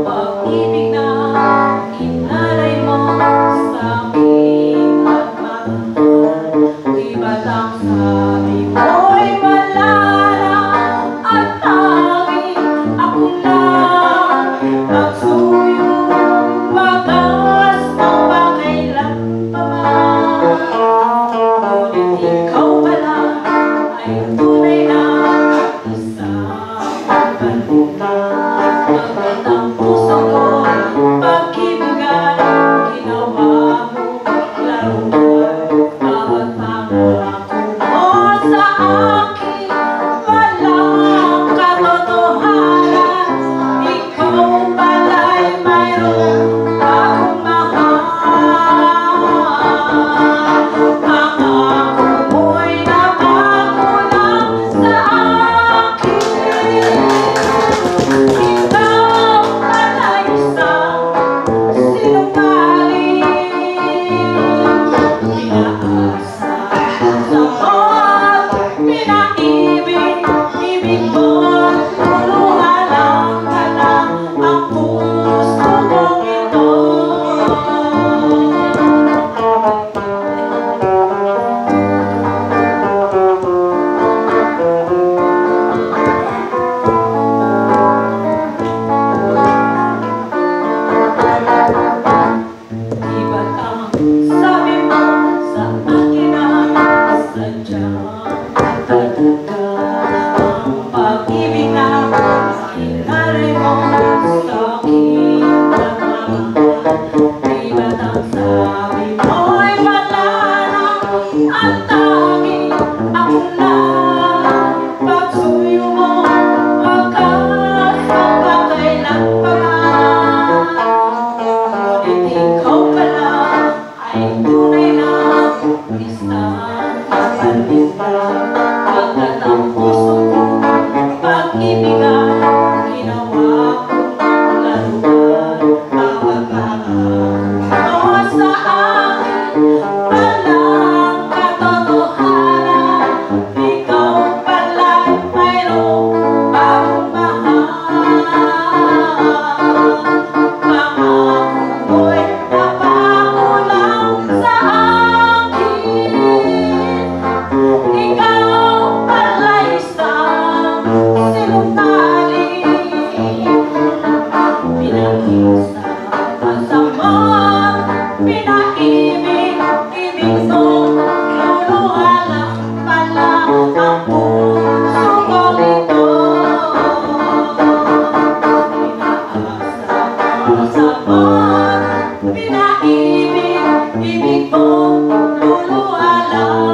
pag-ibig na inalay mo sa aking pagmamahal. Di ba't ang sabi mo'y wala lang at tanging ako lang magsuyo wagas ng pakailan pa man. Ngunit ikaw pala ay tunay na isang kalimutan. Magandang puso ko, pag-ibigan, ginawa mo laruan. Bawat pangako mo sa akin, walang katotohanan. Ikaw pala'y mayroong akong mahal. Pangako mo'y napako lang sa akin. Ikaw pala'y isang sinungaling. Pinaasa sa pag pinaibig, ibig mo, luluhalang ka lang ang puso kong ito. Di ba't ang sabi mo sa akin na sadyang talaga ang pag-ibig na inalay mo sa aking pagmamahal? Di ba't ang sabi mo'y wala lang at tanging ako lang pagsuyo mo wagas ng pakailan pa man. Ngunit ikaw pala ay tunay na isang kalimutan. Pagkat ang puso ko, pag-ibigan, ginawa kong laruan. Bawat pangako mo sa akin, walang katotohanan. Ikaw pala'y mayroong akong mahal. Pangako mo'y napako lang sa akin. Ikaw pala'y isang sinungaling. Pinag-isa masamang pinaibig, ibig mo, luluhalang pala ang puso kong ito. Pinaasa masamang pinaibig, ibig mo, luluhalang